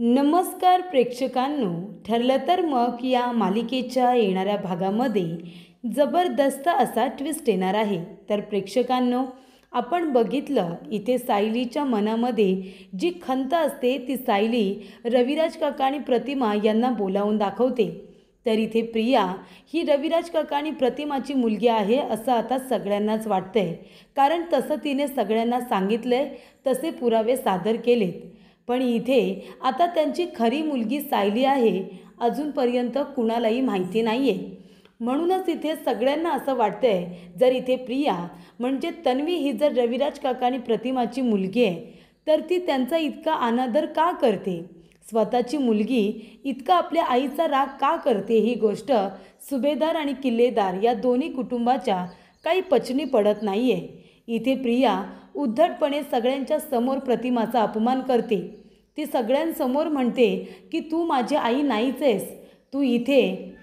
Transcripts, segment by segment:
नमस्कार प्रेक्षकांनो, ठरलं तर मग या मालिकेच्या येणाऱ्या भागामध्ये जबरदस्त असा ट्विस्ट येणार आहे। तर प्रेक्षकांनो, आपण बघितलं इथे सायलीच्या मनामध्ये जी खंत असते ती सायली रविराज काका आणि प्रतिमा यांना बोलावून दाखवते। तर इथे प्रिया ही रविराज काका आणि प्रतिमाची मुलगी आहे असं आता सगळ्यांनाच वाटतंय, कारण तसं तिने सगळ्यांना सांगितलंय, तसे पुरावे सादर केलेत। पण इथे आता त्यांची खरी मुलगी सायली आहे अजूनपर्यंत कुणालाही माहिती नाही आहे। म्हणूनच इथे सगळ्यांना असं वाटतंय, जर इथे प्रिया म्हणजे तन्वी ही जर रविराज काका आणि प्रतिमाची मुलगी आहे तर ती त्यांचा इतका अनादर का करते, स्वतःची मुलगी इतका आपल्या आईचा राग का करते, ही गोष्ट सुभेदार आणि किल्लेदार या दोन्ही कुटुंबाच्या काही पचनी पडत नाही आहे। इथे प्रिया उद्धटपणे सगळ्यांच्या समोर प्रतिमाचा अपमान करते। ती सगळ्यांसमोर म्हणते की तू माझी आई नाहीच आहेस, तू इथे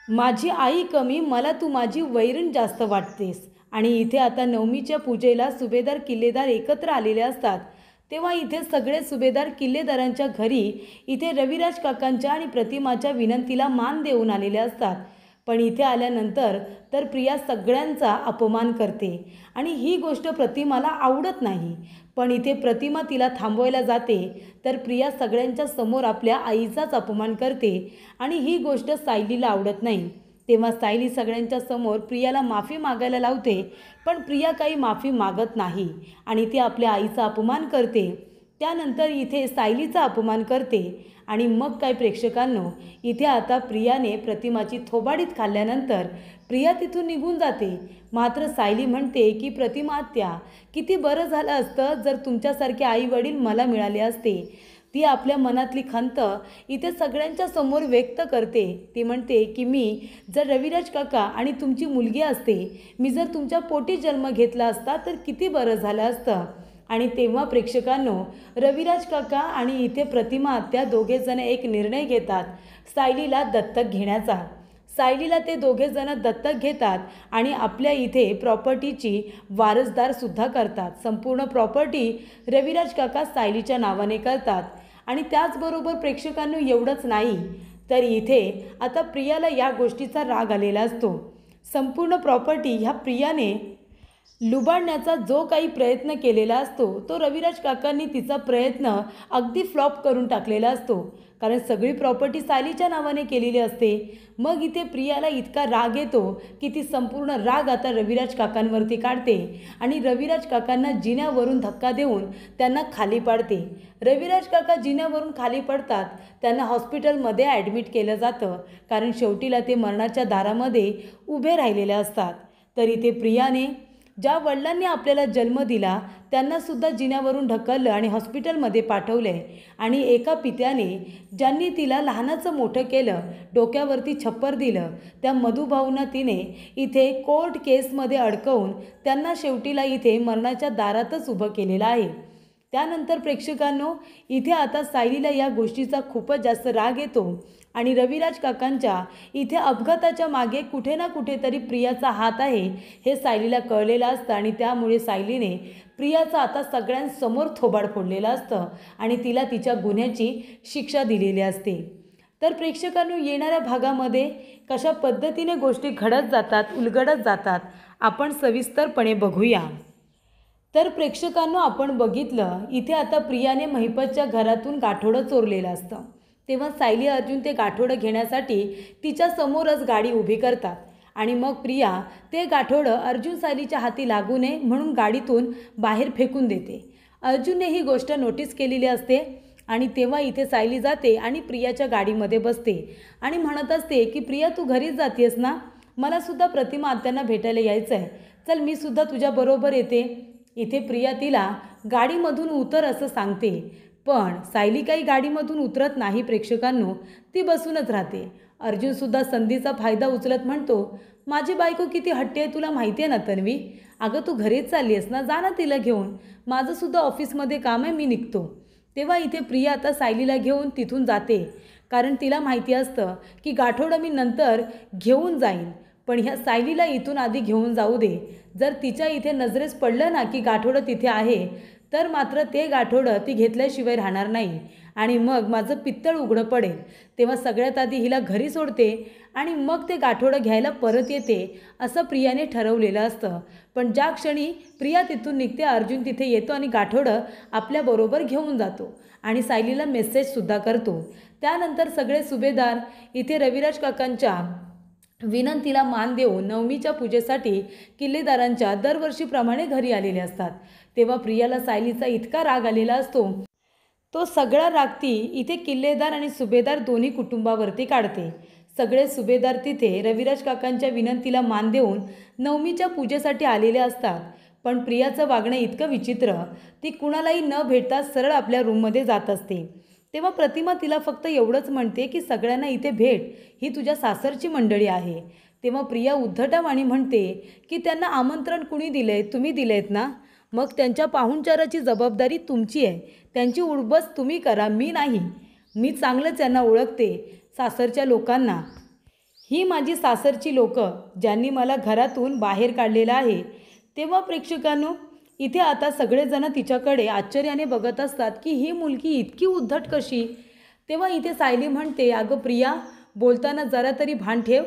माझी आई कमी, मला तू माझी वैरण जास्त वाटतेस। आणि इथे आता नवमीच्या पूजेला सुभेदार किल्लेदार एकत्र आलेले असतात, तेव्हा इथे सगळे सुभेदार किल्लेदारांच्या घरी इथे रविराज काकांच्या आणि प्रतिमाच्या विनंतीला मान देऊन आलेले असतात। पण इथे आल्यानंतर तर प्रिया सगळ्यांचा अपमान करते आणि ही गोष्ट प्रतिमाला आवडत नाही। पण इथे प्रतिमा तिला थांबवायला जाते तर प्रिया सगळ्यांच्या समोर आपल्या आईचाच अपमान करते आणि ही गोष्ट सायलीला आवडत नाही। तेव्हा सायली सगळ्यांच्या समोर प्रियाला माफी मागायला लावते, पण प्रिया काही माफी मागत नाही आणि ती आपल्या आईचा अपमान करते। त्यानंतर इथे सायलीचा अपमान करते आणि मग काय प्रेक्षकांनो, इथे आता प्रियाने प्रतिमाची थोबाडीत खाल्ल्यानंतर प्रिया तिथून निघून जाते। मात्र सायली म्हणते की प्रतिमा आत्या, किती बरं झालं असतं जर तुमच्यासारखे आई वडील मला मिळाले असते। ती आपल्या मनातली खंत इथे सगळ्यांच्या समोर व्यक्त करते। ती म्हणते की मी जर रविराज काका आणि तुमची मुलगी असते, मी जर तुमच्या पोटी जन्म घेतला असता तर किती बरं झालं असतं। आणि तेव्हा प्रेक्षकांनो, रविराज काका आणि इथे प्रतिमा आत्या दोघेजण एक निर्णय घेतात सायलीला दत्तक घेण्याचा। सायलीला ते दोघेजण दत्तक घेतात आणि आपल्या इथे प्रॉपर्टीची वारसदारसुद्धा करतात। संपूर्ण प्रॉपर्टी रविराज काका सायलीच्या नावाने करतात। आणि त्याचबरोबर प्रेक्षकांनो, एवढंच नाही तर इथे आता प्रियाला या गोष्टीचा राग आलेला असतो। संपूर्ण प्रॉपर्टी ह्या प्रियाने लुबाडण्याचा जो काही प्रयत्न केलेला असतो तो रविराज काकांनी तिचा प्रयत्न अगदी फ्लॉप करून टाकलेला असतो, कारण सगळी प्रॉपर्टी सायलीच्या नावाने केलेली असते। मग इथे प्रियाला इतका राग येतो की ती संपूर्ण राग आता रविराज काकांवरती काढते आणि रविराज काकांना जिन्यावरून धक्का देऊन त्यांना खाली पाडते। रविराज काका जिन्यावरून खाली पडतात, त्यांना हॉस्पिटलमध्ये ॲडमिट केलं जातं, कारण शेवटीला ते मरणाच्या दारामध्ये उभे राहिलेले असतात। तर इथे प्रियाने ज्या वडिलांनी आपल्याला जन्म दिला त्यांनासुद्धा जिन्यावरून ढकललं आणि हॉस्पिटलमध्ये पाठवलं आहे। आणि एका पित्याने ज्यांनी तिला लहानाचं मोठं केलं, डोक्यावरती छप्पर दिलं, त्या मधुभाऊंना तिने इथे कोर्ट केसमध्ये अडकवून त्यांना शेवटीला इथे मरणाच्या दारातच उभं केलेलं आहे। त्यानंतर प्रेक्षकांनो, इथे आता सायलीला या गोष्टीचा खूपच जास्त राग येतो आणि रविराज काकांच्या इथे अपघाताच्या मागे कुठे ना कुठेतरी प्रियाचा हात आहे हे सायलीला कळलेलं असतं आणि त्यामुळे सायलीने प्रियाचा आता सगळ्यांसमोर थोबाड फोडलेलं असतं आणि तिला तिच्या गुन्ह्याची शिक्षा दिलेली असते। तर प्रेक्षकांनो, येणाऱ्या भागामध्ये कशा पद्धतीने गोष्टी घडत जातात, उलगडत जातात, आपण सविस्तरपणे बघूया। तर प्रेक्षकांनो, आपण बघितलं इथे आता प्रियाने महिपतच्या घरातून गाठोडं चोरलेलं असतं, तेव्हा सायली अर्जुन ते गाठोडं घेण्यासाठी तिच्या समोरच गाडी उभी करतात आणि मग प्रिया ते गाठोडं अर्जुन सायलीच्या हाती लागू नये म्हणून गाडीतून बाहेर फेकून देते। अर्जुनने ही गोष्ट नोटीस केलेली असते आणि तेव्हा इथे सायली जाते आणि प्रियाच्या गाडीमध्ये बसते आणि म्हणत असते की प्रिया, तू घरीच जातेस ना, मलासुद्धा प्रतिमा आत्यांना भेटायला यायचं आहे, चल मी सुद्धा तुझ्याबरोबर येते। इथे प्रिया तिला गाडीमधून उतर असं सांगते, पण सायली काही गाडीमधून उतरत नाही प्रेक्षकांनो, ती बसूनच राहते। अर्जुनसुद्धा संधीचा फायदा उचलत म्हणतो, माझी बायको किती हट्टी आहे तुला माहिती आहे ना तन्वी, अगं तू घरीच चालली आहेस ना, जा ना तिला घेऊन, माझंसुद्धा ऑफिसमध्ये काम आहे, मी निघतो। तेव्हा इथे प्रिया आता सायलीला घेऊन तिथून जाते, कारण तिला माहिती असतं की गाठोडं मी नंतर घेऊन जाईन, पण ह्या सायलीला इथून आधी घेऊन जाऊ दे। जर तिच्या इथे नजरेस पडलं ना की गाठोडं तिथे आहे तर मात्र ते गाठोडं ती घेतल्याशिवाय राहणार नाही आणि मग माझं पित्तळ उघडं पडेल. तेव्हा सगळ्यात आधी हिला घरी सोडते आणि मग ते गाठोडं घ्यायला परत येते असं प्रियाने ठरवलेलं असतं. पण ज्या क्षणी प्रिया तिथून निघते अर्जुन तिथे येतो आणि गाठोडं आपल्याबरोबर घेऊन जातो आणि सायलीला मेसेजसुद्धा करतो. त्यानंतर सगळे सुभेदार इथे रविराज काकांच्या विनंतीला मान देऊन नवमीच्या पूजेसाठी किल्लेदारांच्या दरवर्षीप्रमाणे घरी आलेले असतात. तेव्हा प्रियाला सायलीचा इतका राग आलेला असतो, तो सगळा राग ती इथे किल्लेदार आणि सुभेदार दोन्ही कुटुंबावरती काढते. सगळे सुभेदार तिथे रविराज काकांच्या विनंतीला मान देऊन नवमीच्या पूजेसाठी आलेले असतात. पण प्रियाचं वागणं इतकं विचित्र, ती कुणालाही न भेटता सरळ आपल्या रूममध्ये जात असते. तेव्हा प्रतिमा तिला फक्त एवढंच म्हणते की सगळ्यांना इथे भेट, ही तुझ्या सासरची मंडळी आहे. तेव्हा प्रिया उद्धटवाणी म्हणते की त्यांना आमंत्रण कुणी दिले? तुम्ही दिलेत ना, मग त्यांच्या पाहुणचाराची जबाबदारी तुमची आहे. त्यांची उडबस तुम्ही करा, मी नाही. मी चांगलंच यांना ओळखते, सासरच्या लोकांना. ही माझी सासरची लोकं ज्यांनी मला घरातून बाहेर काढलेलं आहे. तेव्हा प्रेक्षकांनो इथे आता सगळेजण तिच्याकडे आश्चर्याने बघत असतात की ही मुलगी इतकी उद्धट कशी. तेव्हा इथे सायली म्हणते, अगं प्रिया, बोलताना जरा तरी भान ठेव.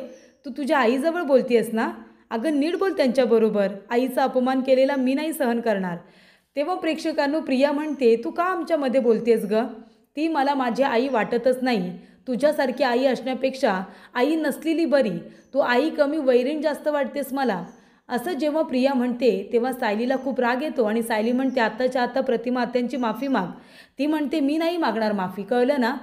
तू तुझ्या आईजवळ बोलतेस ना, अगं नीट बोल त्यांच्याबरोबर. आईचा अपमान केलेला मी नाही सहन करणार. तेव्हा प्रेक्षकांनो प्रिया म्हणते, तू का आमच्यामध्ये बोलतेस गं? ती मला माझी आई वाटतच नाही. तुझ्यासारखी आई असण्यापेक्षा आई नसलेली बरी. तू आई कमी, वैरीण जास्त वाटतेस मला. असं जेव्हा प्रिया म्हणते तेव्हा सायलीला खूप राग येतो आणि सायली म्हणते, आत्ताच्या आत्ता प्रतिमा आत्यांची माफी माग. ती म्हणते, मी नाही मागणार माफी, कळलं ना.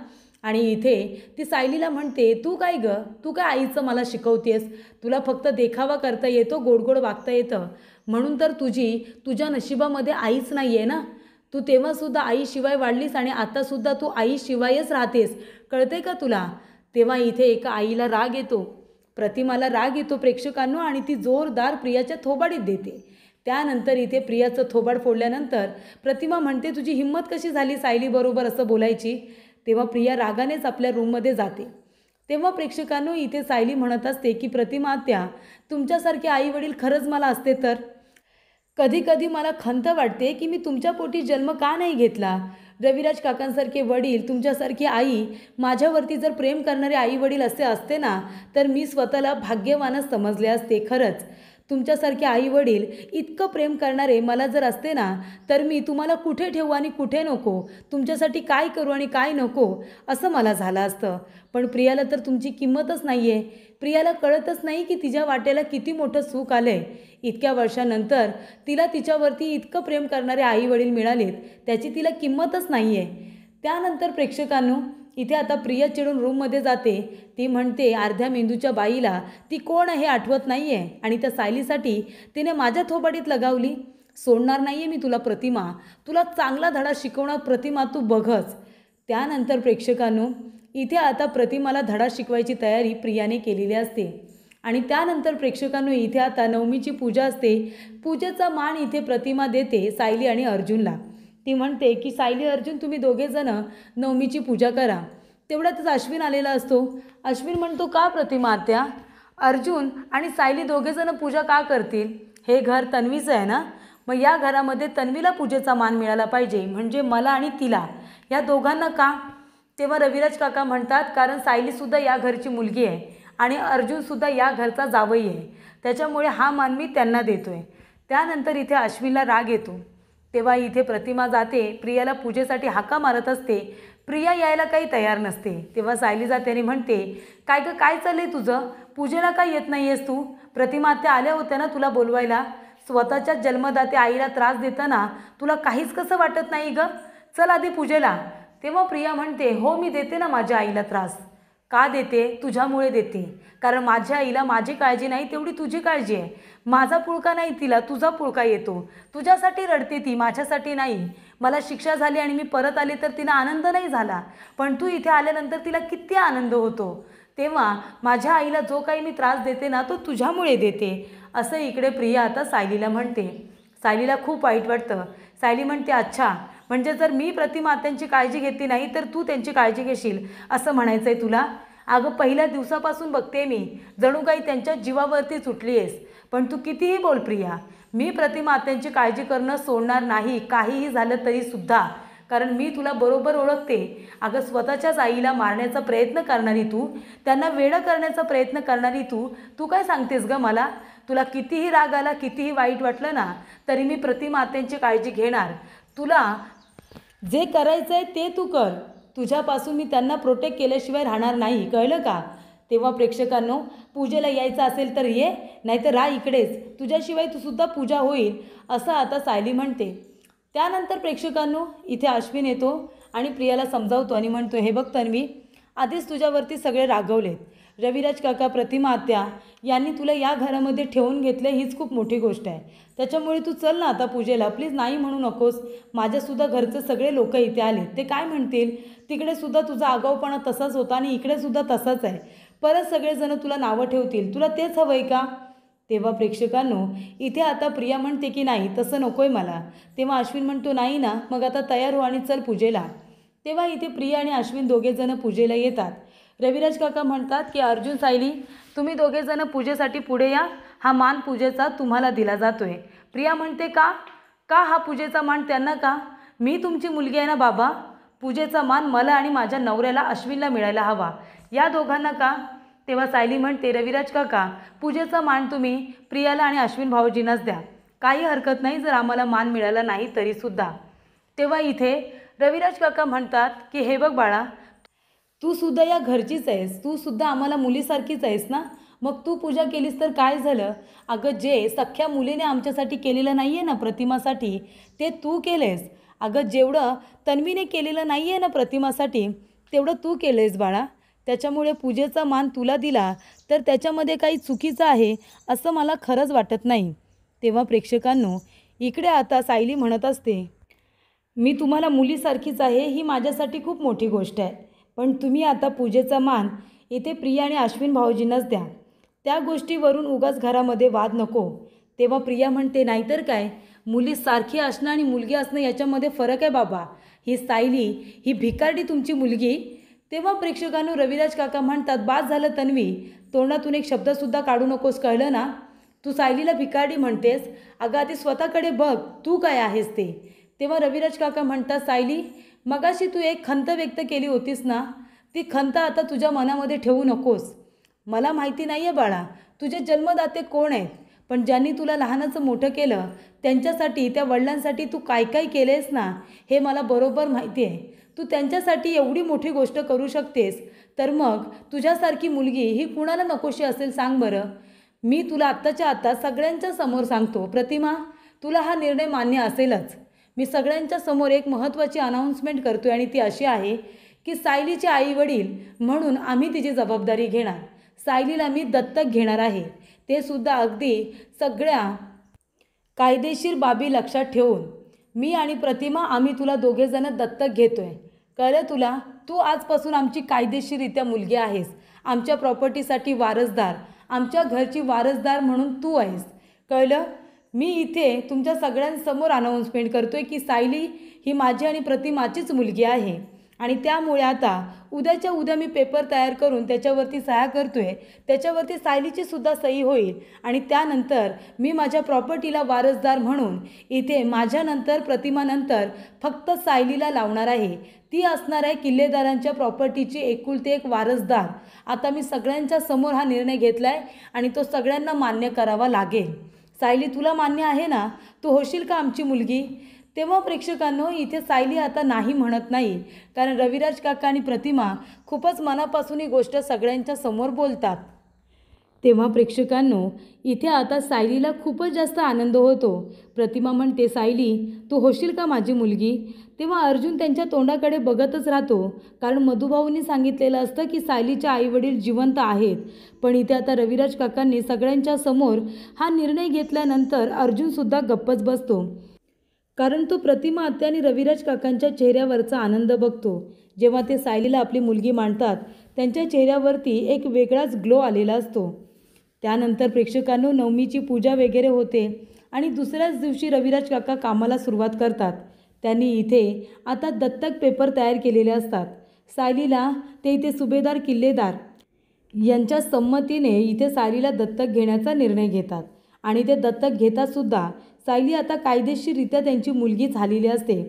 आणि इथे ती सायलीला म्हणते, तू काय गं, तू काय आईचं मला शिकवतेस? तुला फक्त देखावा करता येतो, गोड वागता येतं, म्हणून तर तुझ्या नशिबामध्ये आईच नाही आहे ना. तू तेव्हासुद्धा आईशिवाय वाढलीस आणि आतासुद्धा तू आईशिवायच राहतेस, कळते का तुला? तेव्हा इथे एका आईला राग येतो, प्रतिमाला राग येतो प्रेक्षकांनो, आणि ती जोरदार प्रियाच्या थोबाडीत देते. त्यानंतर इथे प्रियाचं थोबाड फोडल्यानंतर प्रतिमा म्हणते, तुझी हिंमत कशी झाली सायलीबरोबर असं बोलायची? तेव्हा प्रिया रागानेच आपल्या रूममध्ये जाते. तेव्हा प्रेक्षकांनो इथे सायली म्हणत असते की प्रतिमा आत्या, तुमच्यासारखे आई वडील खरंच मला असते तर. कधी कधी मला खंत वाटते की मी तुमच्या पोटी जन्म का नाही घेतला. रविराज काकांसारखे वडील, तुमच्यासारखी आई, माझ्यावरती जर प्रेम करणारे आई वडील असे असते ना, तर मी स्वतःला भाग्यवानच समजले असते. खरंच तुमच्यासारखे आई वडील इतकं प्रेम करणारे मला जर असते ना, तर मी तुम्हाला कुठे ठेवू आणि कुठे नको, तुमच्यासाठी काय करू आणि काय नको, असं मला झालं असतं. पण प्रियाला तर तुमची किंमतच नाही आहे. प्रियाला कळतच नाही की तिच्या वाट्याला किती मोठं सुख आलं आहे. इतक्या वर्षानंतर तिला तिच्यावरती इतकं प्रेम करणारे आई वडील मिळालेत, त्याची तिला किंमतच नाही आहे. त्यानंतर प्रेक्षकांनो इथे आता प्रिया चिडून रूममध्ये जाते. ती म्हणते, अर्ध्या मेंदूच्या बाईला ती कोण आहे आठवत नाही आहे आणि त्या सायलीसाठी तिने माझ्या थोबाडीत लगावली. सोडणार नाही आहे मी तुला प्रतिमा, तुला चांगला धडा शिकवणार प्रतिमा, तू बघच. त्यानंतर प्रेक्षकांनो इथे आता प्रतिमाला धडा शिकवायची तयारी प्रियाने केलेली असते. आणि त्यानंतर प्रेक्षकांनो इथे आता नवमीची पूजा असते. पूजेचा मान इथे प्रतिमा देते सायली आणि अर्जुनला. ती म्हणते की सायली, अर्जुन, तुम्ही दोघेजणं नवमीची पूजा करा. तेवढ्यातच अश्विन आलेला असतो. अश्विन म्हणतो, का प्रतिमा आत्या, अर्जुन आणि सायली दोघेजणं पूजा का करतील? हे घर तन्वीचं आहे ना, मग या घरामध्ये तन्वीला पूजेचा मान मिळाला पाहिजे, म्हणजे मला आणि तिला, या दोघांना का? तेव्हा रविराज काका म्हणतात, कारण सायलीसुद्धा या घरची मुलगी आहे आणि अर्जुनसुद्धा या घरचा जावई आहे, त्याच्यामुळे हा मान मी त्यांना देतोय. त्यानंतर इथे अश्विनला राग येतो. तेव्हा इथे प्रतिमा जाते, प्रियाला पूजेसाठी हाका मारत असते. प्रिया यायला काही तयार नसते. तेव्हा सायली जाते आणि म्हणते, काय गं, काय चाललंय तुझं? पूजेला काय येत नाही आहेस तू? प्रतिमा आत्या आल्या होत्या ना तुला बोलवायला. स्वतःच्या जन्मदाते आईला त्रास देताना तुला काहीच कसं वाटत नाही गं? चल आधी पूजेला. तेव्हा प्रिया म्हणते, हो मी देते ना माझ्या आईला त्रास. का देते? तुझ्यामुळे देते. कारण माझ्या आईला माझी काळजी नाही तेवढी तुझी काळजी आहे. माझा पुळका नाही तिला, तुझा पुळका येतो. तुझ्यासाठी रडते ती, माझ्यासाठी नाही. मला शिक्षा झाली आणि मी परत आले तर तिला आनंद नाही झाला, पण तू इथे आल्यानंतर तिला किती आनंद होतो. तेव्हा माझ्या आईला जो काही मी त्रास देते ना, तो तुझ्यामुळे देते, असं इकडे प्रिया आता सायलीला म्हणते. सायलीला खूप वाईट वाटतं. सायली म्हणते, अच्छा, म्हणजे जर मी प्रतिमा आत्यांची काळजी घेतली नाही तर तू त्यांची काळजी घेशील असं म्हणायचं आहे तुला? अगं पहिल्या दिवसापासून बघते मी, जणू काही त्यांच्या जीवावरती सुटली आहेस. पण तू कितीही बोल प्रिया, मी प्रतिमा आत्यांची काळजी करणं सोडणार नाही, काहीही झालं तरीसुद्धा. कारण मी तुला बरोबर ओळखते. अगं स्वतःच्याच आईला मारण्याचा प्रयत्न करणारी तू, त्यांना वेडं करण्याचा प्रयत्न करणारी तू तू काय सांगतेस गं मला? तुला कितीही राग आला, कितीही वाईट वाटलं ना, तरी मी प्रतिमा आत्यांची काळजी घेणार. तुला जे करायचं आहे ते तू कर. तुझ्यापासून मी त्यांना प्रोटेक्ट केल्याशिवाय राहणार नाही, कळलं का? तेव्हा प्रेक्षकांनो, पूजेला यायचं असेल तर ये, नाहीतर राह इकडेच. तुझ्याशिवाय तू सुद्धा पूजा होईल, असं आता सायली म्हणते. त्यानंतर प्रेक्षकांनो, इथे अश्विन येतो आणि प्रियाला समजावतो आणि म्हणतो, हे बघ तन्वी, आधीच तुझ्यावरती सगळे रागवलेत. रविराज काका, प्रतिमा आत्या यांनी तुला या घरामध्ये ठेवून घेतलं, हीच खूप मोठी गोष्ट आहे. त्याच्यामुळे तू चल ना आता पूजेला, प्लीज नाही म्हणू नकोस. माझ्यासुद्धा घरचे सगळे लोक इथे आले, ते काय म्हणतील? तिकडेसुद्धा तुझा आगाऊपणा तसाच होता आणि इकडेसुद्धा तसाच आहे. परत सगळेजण तुला नावं ठेवतील. तुला तेच हवं आहे का? तेव्हा प्रेक्षकांनो, इथे आता प्रिया म्हणते की नाही, तसं नको आहे मला. तेव्हा अश्विन म्हणतो, नाही ना, मग आता तयार हो आणि चल पूजेला. तेव्हा इथे प्रिया आणि अश्विन दोघेजणं पूजेला येतात. रविराज काका म्हणतात की अर्जुन, सायली, तुम्ही दोघेजणं पूजेसाठी पुढे या. हा मान पूजेचा तुम्हाला दिला जातोय. प्रिया म्हणते, का का हा पूजेचा मान त्यांना का? मी तुमची मुलगी आहे ना बाबा. पूजेचा मान मला आणि माझ्या नवऱ्याला अश्विनला मिळायला हवा, या दोघांना का? तेव्हा सायली म्हणते, रविराज काका, पूजेचा मान तुम्ही प्रियाला आणि अश्विन भाऊजींनाच द्या. काही हरकत नाही जर आम्हाला मान मिळाला नाही तरीसुद्धा. तेव्हा इथे रविराज काका म्हणतात की हे बघ बाळा, तू सुद्धा या घरचीच आहेस, तू सुद्धा आम्हाला मुलीसारखीच आहेस ना. मग तू पूजा केलीस तर काय झालं? अगं, जे सख्या मुलीने आमच्यासाठी केलेलं नाही आहे ना प्रतिमासाठी, ते तू केलेस. अगं, जेवढं तन्वीने केलेलं नाही आहे ना प्रतिमासाठी, तेवढं तू केलं आहेस बाळा. त्याच्यामुळे पूजेचा मान तुला दिला तर त्याच्यामध्ये काही चुकीचं आहे असं मला खरंच वाटत नाही. तेव्हा प्रेक्षकांनो, इकडे आता सायली म्हणत असते, मी तुम्हाला मुलीसारखीच आहे, ही माझ्यासाठी खूप मोठी गोष्ट आहे. पण तुम्ही आता पूजेचा मान इथे प्रिया आणि अश्विन भाऊजींनाच द्या. त्या गोष्टीवरून उगाच घरामध्ये वाद नको. तेव्हा प्रिया म्हणते, नाहीतर काय, मुली सारखी असणं आणि मुलगी असणं याच्यामध्ये फरक आहे बाबा. ही सायली, ही भिकारडी तुमची मुलगी. तेव्हा प्रेक्षकांनो, रविराज काका म्हणतात, बाद झालं तन्वी, तोंडातून एक शब्दसुद्धा काढू नकोस, कळलं ना? तू सायलीला भिकारडी म्हणतेस. अगं, आधी स्वतःकडे बघ, तू काय आहेस ते. तेव्हा रविराज काका म्हणतात, सायली, मगाशी तू एक खंत व्यक्त केली होतीस ना, ती खंत आता तुझ्या मनामध्ये ठेवू नकोस. मला माहिती नाही आहे बाळा, तुझे जन्मदाते कोण आहेत, पण ज्यांनी तुला लहानाचं मोठं केलं त्यांच्यासाठी, त्या वडिलांसाठी तू काय काय केलेस ना, हे मला बरोबर माहिती आहे. तू त्यांच्यासाठी एवढी मोठी गोष्ट करू शकतेस, तर मग तुझ्यासारखी मुलगी ही कुणाला नकोशी असेल सांग बरं. मी तुला आत्ताच्या आत्ता सगळ्यांच्या समोर सांगतो, प्रतिमा, तुला हा निर्णय मान्य असेलच. मी सगळ्यांच्या समोर एक महत्त्वाची अनाऊन्समेंट करतो आणि ती अशी आहे की सायलीचे आई वडील म्हणून आम्ही तिची जबाबदारी घेणार. सायलीला मी दत्तक घेणार आहे, ते सुद्धा अगदी सगळ्या कायदेशीर बाबी लक्षात ठेवून. मी आणि प्रतिमा, आम्ही तुला दोघेजणं दत्तक घेतोय, कळलं तुला? तू आजपासून आमची कायदेशीररित्या मुलगी आहेस. आमच्या प्रॉपर्टीसाठी वारसदार, आमच्या घरची वारसदार म्हणून तू आहेस, कळलं? मी इथे तुमच्या सगळ्यांसमोर अनाऊन्समेंट करतोय की सायली ही माझी आणि प्रतिमाचीच मुलगी आहे. आणि त्यामुळे आता उद्याच्या उद्या मी पेपर तयार करून त्याच्यावरती सह्या करतोय, त्याच्यावरती सायलीची सुद्धा सही होईल. आणि त्यानंतर मी माझ्या प्रॉपर्टीला वारसदार म्हणून इथे माझ्यानंतर, प्रतिमानंतर फक्त सायलीला लावणार आहे. ती असणार आहे किल्लेदारांच्या प्रॉपर्टीची एकुलती एक वारसदार. आता मी सगळ्यांच्या समोर हा निर्णय घेतला आहे आणि तो सगळ्यांना मान्य करावा लागेल. सायली, तुला मान्य आहे ना? तू होशील का आमची मुलगी? तेव्हा प्रेक्षकांनो, इथे सायली आता नाही म्हणत नाही, कारण रविराज काका आणि प्रतिमा खूपच मनापासून ही गोष्ट सगळ्यांच्या समोर बोलतात. तेव्हा प्रेक्षकांनो, इथे आता सायलीला खूपच जास्त आनंद होतो. प्रतिमा म्हणते, सायली, तू होशील का माझी मुलगी? तेव्हा अर्जुन त्यांच्या तोंडाकडे बघतच राहतो, कारण मधुभाऊंनी सांगितलेलं असतं की सायलीचे आईवडील जिवंत आहेत. पण इथे आता रविराज काकांनी सगळ्यांच्या समोर हा निर्णय घेतल्यानंतर अर्जुनसुद्धा गप्पच बसतो, कारण तो प्रतिमा आत्या आणि रविराज काकांच्या चेहऱ्यावरचा आनंद बघतो. जेव्हा ते सायलीला आपली मुलगी मानतात, त्यांच्या चेहऱ्यावरती एक वेगळाच ग्लो आलेला असतो. त्यानंतर प्रेक्षकांनो, नवमीची पूजा वगैरे होते आणि दुसऱ्याच दिवशी रविराज काका कामाला सुरुवात करतात. त्यांनी इथे आता दत्तक पेपर तयार केलेले असतात. सायलीला ते इथे सुभेदार किल्लेदार यांच्या संमतीने इथे सायलीला दत्तक घेण्याचा निर्णय घेतात आणि ते दत्तक घेतातसुद्धा. सायली आता कायदेशीररित्या त्यांची मुलगी झालेली असते.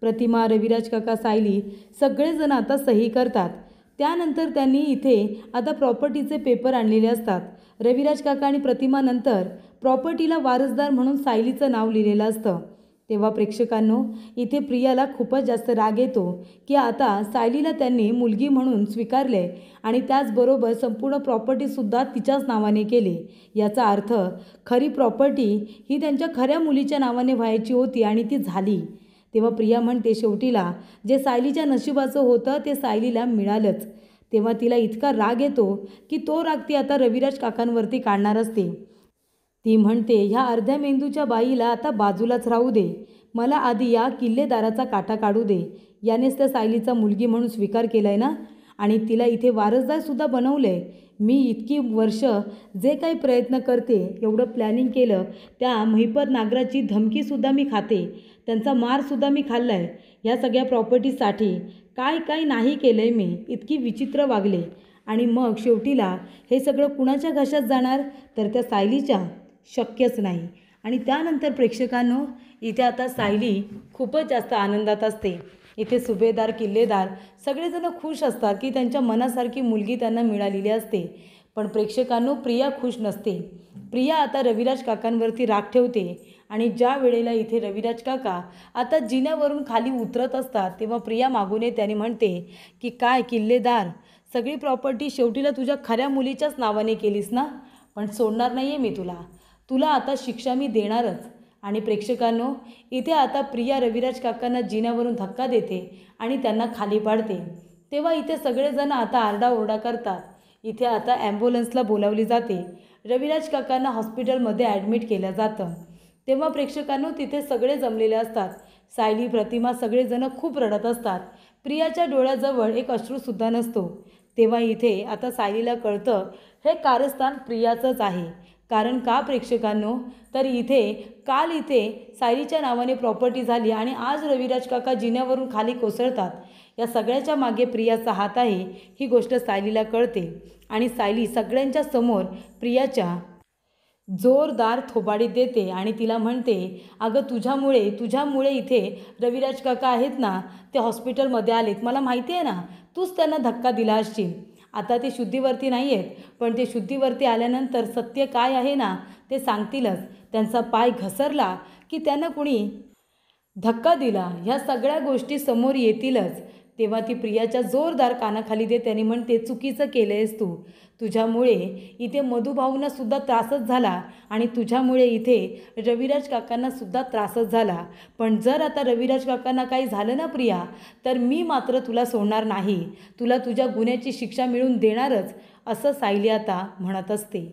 प्रतिमा, रविराज काका, सायली सगळेजण आता सही करतात. त्यानंतर त्यांनी इथे आता प्रॉपर्टीचे पेपर आणलेले असतात. रविराज काका आणि प्रतिमा नंतर प्रॉपर्टीला वारसदार म्हणून सायलीचं नाव लिहिलेलं असतं. तेव्हा प्रेक्षकांनो, इथे प्रियाला खूपच जास्त राग येतो की आता सायलीला त्यांनी मुलगी म्हणून स्वीकारले आणि त्याचबरोबर संपूर्ण प्रॉपर्टीसुद्धा तिच्याच नावाने केली. याचा अर्थ खरी प्रॉपर्टी ही त्यांच्या खऱ्या मुलीच्या नावाने व्हायची होती आणि ती झाली. तेव्हा प्रिया म्हणते शेवटीला जे सायलीच्या नशिबाचं होतं ते सायलीला मिळालंच. तेव्हा तिला इतका राग येतो की तो राग ती आता रविराज काकांवरती काढणार असते. ती म्हणते, ह्या अर्ध्या मेंदूच्या बाईला आता बाजूलाच राहू दे. मला आधी या किल्लेदाराचा काटा काढू दे. यानेच त्या सायलीचा मुलगी म्हणून स्वीकार केला आहे ना, आणि तिला इथे वारसदारसुद्धा बनवलं आहे. मी इतकी वर्ष जे काही प्रयत्न करते, एवढं प्लॅनिंग केलं, त्या महिपत नागराची धमकीसुद्धा मी खाते, त्यांचा मारसुद्धा मी खाल्ला आहे. या सगळ्या प्रॉपर्टीसाठी काय काय नाही केलं आहे मी, इतकी विचित्र वागले. आणि मग शेवटीला हे सगळं कुणाच्या घशात जाणार, तर त्या सायलीच्या. शक्यच नाही. आणि त्यानंतर प्रेक्षकांनो, इथे आता सायली खूपच जास्त आनंदात असते. इथे सुभेदार, किल्लेदार सगळेजण खुश असतात की त्यांच्या मनासारखी मुलगी त्यांना मिळालेली असते. पण प्रेक्षकांनो, प्रिया खुश नसते. प्रिया आता रविराज काकांवरती राग ठेवते आणि ज्या वेळेला इथे रविराज काका आता जिन्यावरून खाली उतरत असतात, तेव्हा प्रिया मागून येते आणि म्हणते की काय किल्लेदार, सगळी प्रॉपर्टी शेवटीला तुझ्या खऱ्या मुलीच्याच नावाने केलीस ना, पण सोडणार नाही आहे मी तुला आता शिक्षा मी देणारच. आणि प्रेक्षकांनो, इथे आता प्रिया रविराज काकांना जिन्यावरून धक्का देते आणि त्यांना खाली पाडते. तेव्हा इथे सगळेजण आता आरडाओरडा करतात. इथे आता ॲम्ब्युलन्सला बोलावली जाते. रविराज काकांना हॉस्पिटलमध्ये ॲडमिट केलं जातं. तेव्हा प्रेक्षकांनो, तिथे सगळे जमलेले असतात. सायली, प्रतिमा सगळेजण खूप रडत असतात. प्रियाच्या डोळ्याजवळ एक अश्रूसुद्धा नसतो. तेव्हा इथे आता सायलीला कळतं हे कारस्थान प्रियाचंच आहे. कारण का प्रेक्षकांनो, तर काल इथे सायलीच्या नावाने प्रॉपर्टी झाली आणि आज रविराज काका जिन्यावरून खाली कोसळतात. या सगळ्याच्या मागे प्रियाचा हात आहे, ही गोष्ट सायलीला कळते. आणि सायली सगळ्यांच्या समोर प्रियाच्या जोरदार थोबाडीत देते आणि तिला म्हणते, अगं तुझ्यामुळे इथे रविराज काका आहेत ना, ते हॉस्पिटलमध्ये आलेत. मला माहिती आहे ना, तूच त्यांना धक्का दिला असशील. आता ते शुद्धीवरती नाही आहेत, पण ते शुद्धीवरती आल्यानंतर सत्य काय आहे ना ते सांगतीलच. त्यांचा पाय घसरला की त्यांना कुणी धक्का दिला, ह्या सगळ्या गोष्टी समोर येतीलच. तेव्हा ती प्रियाच्या जोरदार कानाखाली देते आणि म्हणते, चुकीचं केलं आहेस तू. तुझ्यामुळे इथे मधुभाऊंनासुद्धा त्रासच झाला आणि तुझ्यामुळे इथे रविराज काकांनासुद्धा त्रासच झाला. पण जर आता रविराज काकांना काही झालं ना प्रिया, तर मी मात्र तुला सोडणार नाही. तुला तुझ्या गुन्ह्याची शिक्षा मिळवून देणारच, असं सायली आता म्हणत असते.